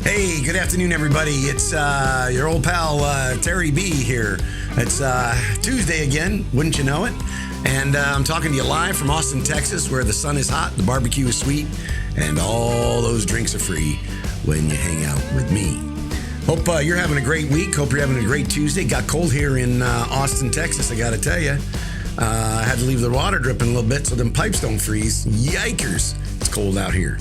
Hey, good afternoon, everybody. It's your old pal, Terry B here. It's Tuesday again, wouldn't you know it? And I'm talking to you live from Austin, Texas, where the sun is hot, the barbecue is sweet, and all those drinks are free when you hang out with me. Hope you're having a great week. Hope you're having a great Tuesday. Got cold here in Austin, Texas, I got to tell you. I had to leave the water dripping a little bit so them pipes don't freeze. Yikers. It's cold out here.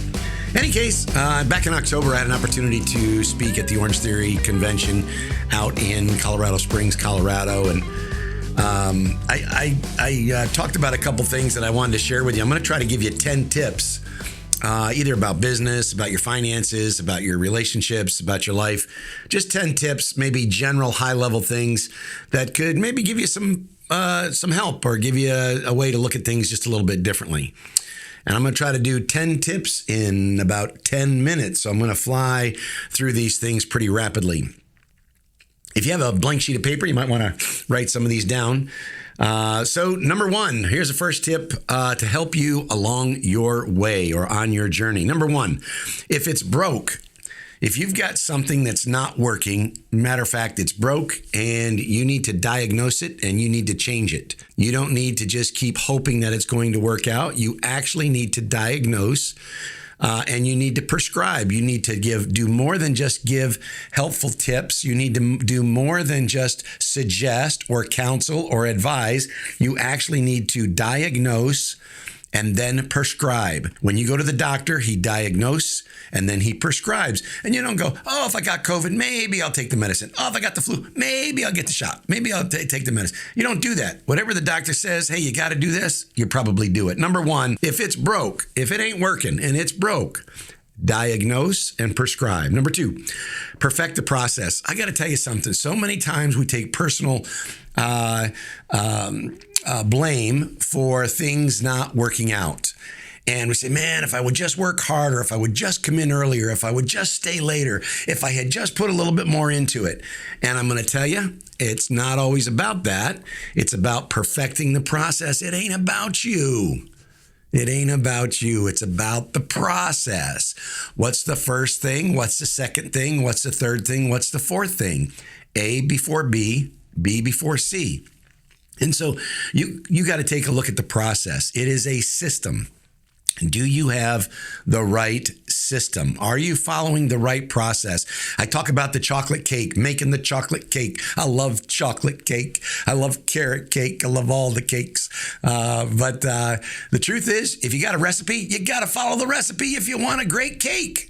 Any case, back in October, I had an opportunity to speak at the Orange Theory Convention out in Colorado Springs, Colorado. And I talked about a couple things that I wanted to share with you. I'm going to try to give you 10 tips, either about business, about your finances, about your relationships, about your life. Just 10 tips, maybe general high-level things that could maybe give you some help or give you a way to look at things just a little bit differently. And I'm going to try to do 10 tips in about 10 minutes. So I'm going to fly through these things pretty rapidly. If you have a blank sheet of paper, you might want to write some of these down. So number one, here's the first tip to help you along your way or on your journey. Number one, if it's broke, if you've got something that's not working, matter of fact, it's broke and you need to diagnose it and you need to change it. You don't need to just keep hoping that it's going to work out. You actually need to diagnose and you need to prescribe. You need to do more than just give helpful tips. You need to do more than just suggest or counsel or advise. You actually need to diagnose and then prescribe. When you go to the doctor, he diagnoses and then he prescribes. And you don't go, oh, if I got COVID, maybe I'll take the medicine. Oh, if I got the flu, maybe I'll get the shot. Maybe I'll take the medicine. You don't do that. Whatever the doctor says, hey, you got to do this, you probably do it. Number one, if it's broke, if it ain't working and it's broke, diagnose and prescribe. Number two, perfect the process. I got to tell you something. So many times we take personal blame for things not working out. And we say, man, if I would just work harder, if I would just come in earlier, if I would just stay later, if I had just put a little bit more into it. And I'm going to tell you, it's not always about that. It's about perfecting the process. It ain't about you. It ain't about you. It's about the process. What's the first thing? What's the second thing? What's the third thing? What's the fourth thing? A before B, B before C. And so you got to take a look at the process. It is a system. Do you have the right system? Are you following the right process? I talk about the chocolate cake, making the chocolate cake. I love chocolate cake. I love carrot cake. I love all the cakes. But the truth is, if you got a recipe, you got to follow the recipe if you want a great cake.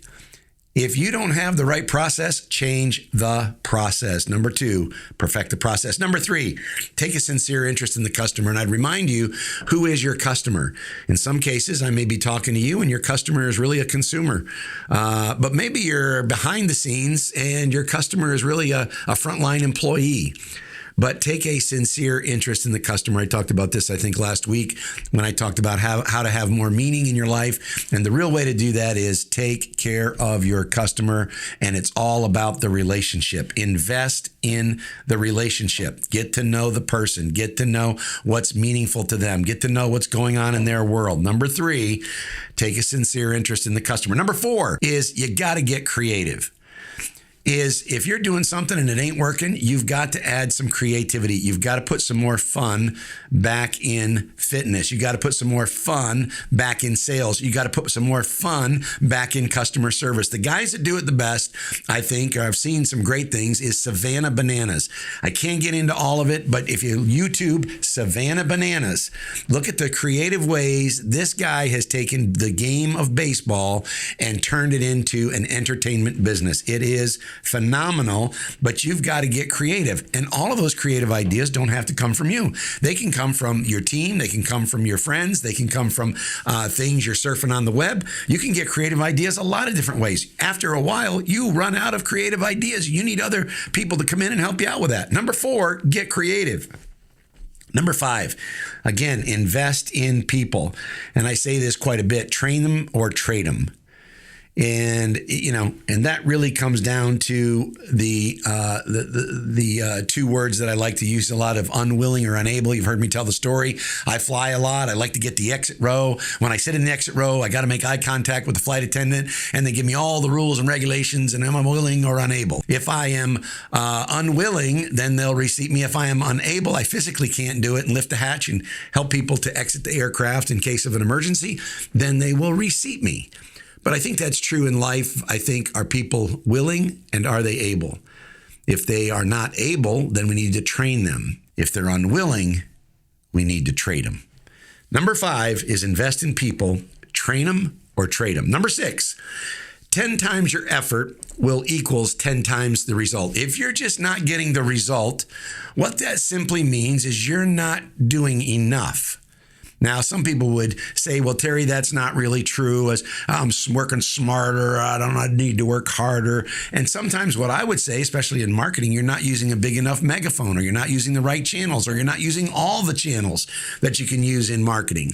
If you don't have the right process, change the process. Number two, perfect the process. Number three, take a sincere interest in the customer. And I'd remind you, who is your customer? In some cases, I may be talking to you and your customer is really a consumer. But maybe you're behind the scenes and your customer is really a frontline employee. But take a sincere interest in the customer. I talked about this, I think, last week when I talked about how to have more meaning in your life. And the real way to do that is take care of your customer. And it's all about the relationship. Invest in the relationship. Get to know the person. Get to know what's meaningful to them. Get to know what's going on in their world. Number three, take a sincere interest in the customer. Number four is you got to get creative. Is if you're doing something and it ain't working, you've got to add some creativity. You've got to put some more fun back in fitness. You got to put some more fun back in sales. You got to put some more fun back in customer service. The guys that do it the best, I think, or I've seen some great things, is Savannah Bananas. I can't get into all of it, but if you YouTube Savannah Bananas, look at the creative ways this guy has taken the game of baseball and turned it into an entertainment business. It is phenomenal, but you've got to get creative. And all of those creative ideas don't have to come from you. They can come from your team. They can come from your friends. They can come from things you're surfing on the web. You can get creative ideas a lot of different ways. After a while, you run out of creative ideas. You need other people to come in and help you out with that. Number four, get creative. Number five, again, invest in people. And I say this quite a bit, train them or trade them. And that really comes down to the two words that I like to use a lot of: unwilling or unable. You've heard me tell the story. I fly a lot. I like to get the exit row. When I sit in the exit row, I got to make eye contact with the flight attendant, and they give me all the rules and regulations, and am I willing or unable? If I am unwilling, then they'll reseat me. If I am unable, I physically can't do it and lift the hatch and help people to exit the aircraft in case of an emergency, then they will reseat me. But I think that's true in life. I think, are people willing and are they able? If they are not able, then we need to train them. If they're unwilling, we need to trade them. Number 5 is invest in people, train them or trade them. Number 6, 10 times your effort will equals 10 times the result. If you're just not getting the result, what that simply means is you're not doing enough. Now, some people would say, well, Terry, that's not really true. As I'm working smarter, I don't need to work harder. And sometimes what I would say, especially in marketing, you're not using a big enough megaphone, or you're not using the right channels, or you're not using all the channels that you can use in marketing.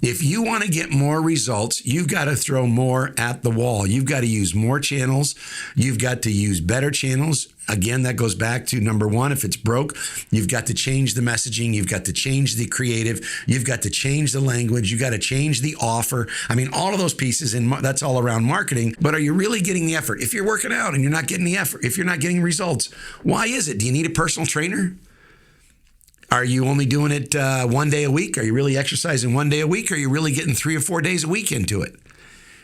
If you want to get more results, you've got to throw more at the wall. You've got to use more channels. You've got to use better channels. Again, that goes back to number 1. If it's broke, you've got to change the messaging. You've got to change the creative. You've got to change the language. You've got to change the offer. I mean, all of those pieces, and that's all around marketing. But are you really getting the effort? If you're working out and you're not getting the effort, if you're not getting results, why is it? Do you need a personal trainer? Are you only doing it 1 day a week? Are you really exercising 1 day a week? Or are you really getting 3 or 4 days a week into it?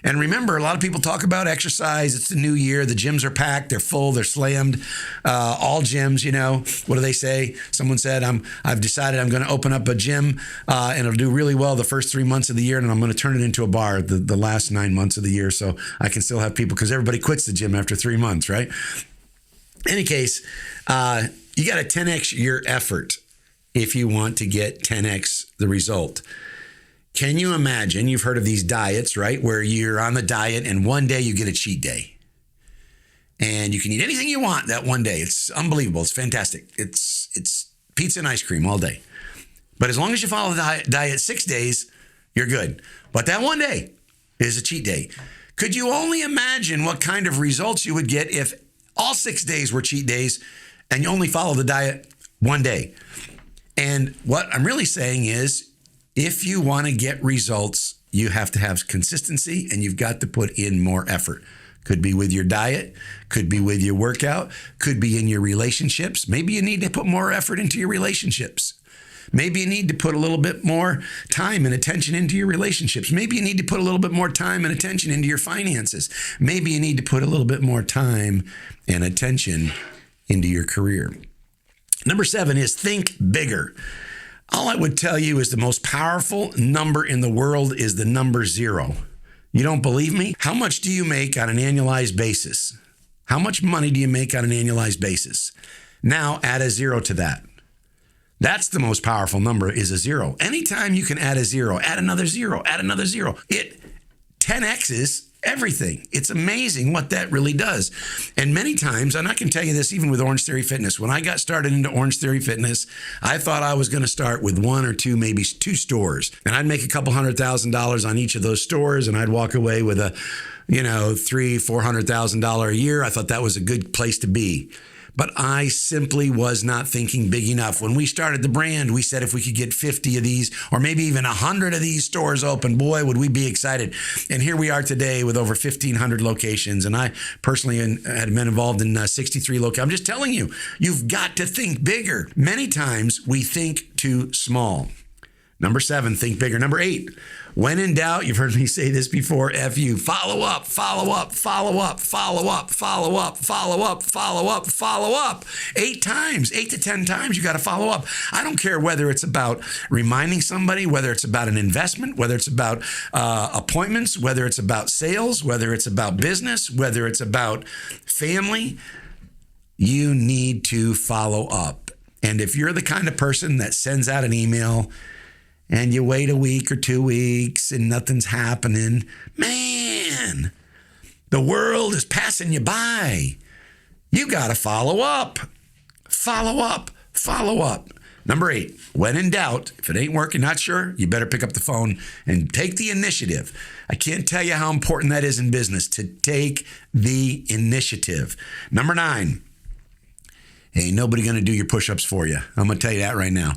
And remember, a lot of people talk about exercise. It's the new year. The gyms are packed. They're full. They're slammed. All gyms, what do they say? Someone said, I've decided I'm going to open up a gym and it'll do really well the first 3 months of the year. And I'm going to turn it into a bar the last 9 months of the year. So I can still have people, because everybody quits the gym after 3 months, right? In any case, you got to 10x your effort if you want to get 10x the result. Can you imagine, you've heard of these diets, right? Where you're on the diet and one day you get a cheat day. And you can eat anything you want that one day. It's unbelievable. It's fantastic. It's pizza and ice cream all day. But as long as you follow the diet 6 days, you're good. But that one day is a cheat day. Could you only imagine what kind of results you would get if all 6 days were cheat days and you only follow the diet one day? And what I'm really saying is, if you want to get results, you have to have consistency and you've got to put in more effort. Could be with your diet, could be with your workout, could be in your relationships. Maybe you need to put more effort into your relationships. Maybe you need to put a little bit more time and attention into your relationships. Maybe you need to put a little bit more time and attention into your finances. Maybe you need to put a little bit more time and attention into your career. Number 7 is think bigger. All I would tell you is the most powerful number in the world is the number 0. You don't believe me? How much do you make on an annualized basis? How much money do you make on an annualized basis? Now add a 0 to that. That's the most powerful number, is a 0. Anytime you can add a 0, add another 0, add another 0. It 10x's everything. It's amazing what that really does. And many times, and I can tell you this even with Orange Theory Fitness, when I got started into Orange Theory Fitness, I thought I was going to start with 1 or 2, maybe 2 stores. And I'd make a couple $100,000 on each of those stores. And I'd walk away with a, $300,000-$400,000 a year. I thought that was a good place to be. But I simply was not thinking big enough. When we started the brand, we said if we could get 50 of these or maybe even 100 of these stores open, boy, would we be excited. And here we are today with over 1,500 locations. And I personally had been involved in 63 locations. I'm just telling you, you've got to think bigger. Many times we think too small. Number 7, think bigger. Number 8, when in doubt, you've heard me say this before, F you, follow up, follow up, follow up, follow up, follow up, follow up, follow up, follow up. 8 times, 8 to 10 times, you got to follow up. I don't care whether it's about reminding somebody, whether it's about an investment, whether it's about appointments, whether it's about sales, whether it's about business, whether it's about family, you need to follow up. And if you're the kind of person that sends out an email and you wait a week or 2 weeks and nothing's happening, man, the world is passing you by. You got to follow up, follow up, follow up. Number 8, when in doubt, if it ain't working, not sure, you better pick up the phone and take the initiative. I can't tell you how important that is in business, to take the initiative. Number 9, ain't nobody going to do your push-ups for you. I'm going to tell you that right now.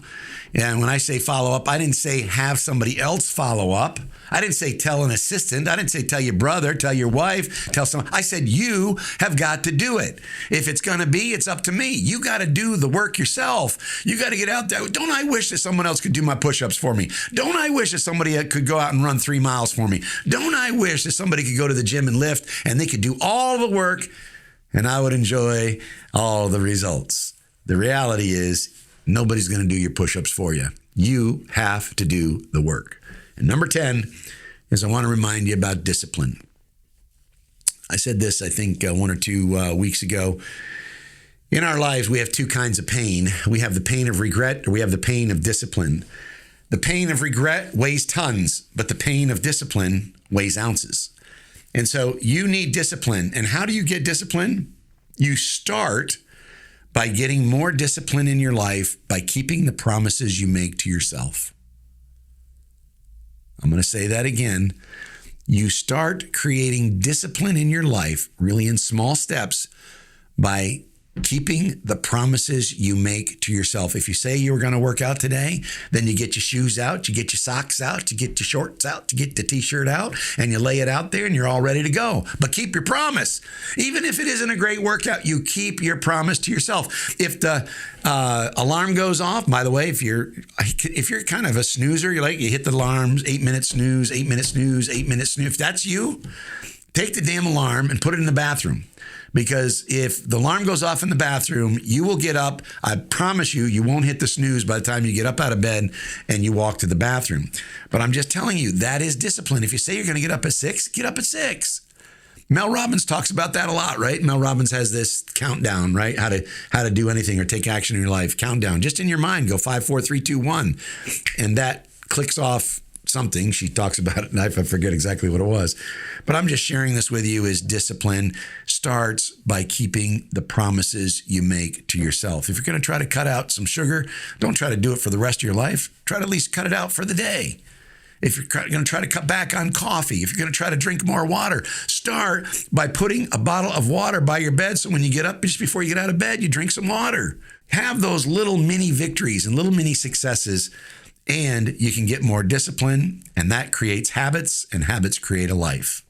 And when I say follow up, I didn't say have somebody else follow up. I didn't say tell an assistant. I didn't say tell your brother, tell your wife, tell someone. I said you have got to do it. If it's going to be, it's up to me. You got to do the work yourself. You got to get out there. Don't I wish that someone else could do my push-ups for me? Don't I wish that somebody could go out and run 3 miles for me? Don't I wish that somebody could go to the gym and lift and they could do all the work and I would enjoy all the results? The reality is nobody's going to do your push-ups for you. You have to do the work. And number 10 is I want to remind you about discipline. I said this, I think, 1 or 2 weeks ago. In our lives, we have 2 kinds of pain. We have the pain of regret, or we have the pain of discipline. The pain of regret weighs tons, but the pain of discipline weighs ounces. And so you need discipline. And how do you get discipline? You start by getting more discipline in your life by keeping the promises you make to yourself. I'm going to say that again. You start creating discipline in your life, really in small steps, by keeping the promises you make to yourself. If you say you were going to work out today, then you get your shoes out, you get your socks out, you get your shorts out, you get the t-shirt out, and you lay it out there and you're all ready to go. But keep your promise. Even if it isn't a great workout, you keep your promise to yourself. If the alarm goes off, by the way, if you're kind of a snoozer, you hit the alarms, 8-minute snooze, 8-minute snooze, 8-minute snooze. If that's you, take the damn alarm and put it in the bathroom. Because if the alarm goes off in the bathroom, you will get up. I promise you, you won't hit the snooze by the time you get up out of bed and you walk to the bathroom. But I'm just telling you, that is discipline. If you say you're going to get up at 6, get up at 6. Mel Robbins talks about that a lot, right? Mel Robbins has this countdown, right? How to do anything or take action in your life. Countdown. Just in your mind, go 5, 4, 3, 2, 1. And that clicks off something. She talks about it, and I forget exactly what it was. But I'm just sharing this with you. Is discipline starts by keeping the promises you make to yourself. If you're going to try to cut out some sugar, don't try to do it for the rest of your life. Try to at least cut it out for the day. If you're going to try to cut back on coffee, if you're going to try to drink more water, start by putting a bottle of water by your bed so when you get up, just before you get out of bed, you drink some water. Have those little mini victories and little mini successes, and you can get more discipline, and that creates habits, and habits create a life.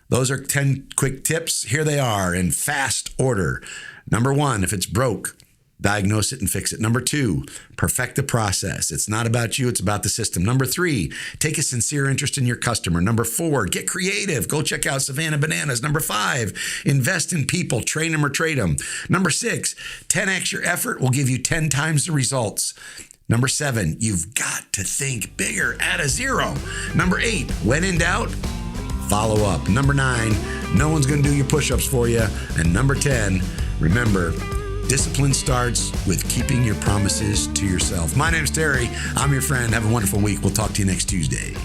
Those are 10 quick tips. Here they are in fast order. Number 1, if it's broke, diagnose it and fix it. Number 2, perfect the process. It's not about you, it's about the system. Number 3, take a sincere interest in your customer. Number 4, get creative. Go check out Savannah Bananas. Number 5, invest in people, train them or trade them. Number 6, 10x your effort will give you 10 times the results. Number 7, you've got to think bigger, add a 0. Number 8, when in doubt, follow up. Number 9, no one's going to do your push-ups for you. And number 10, remember, discipline starts with keeping your promises to yourself. My name's Terry. I'm your friend. Have a wonderful week. We'll talk to you next Tuesday.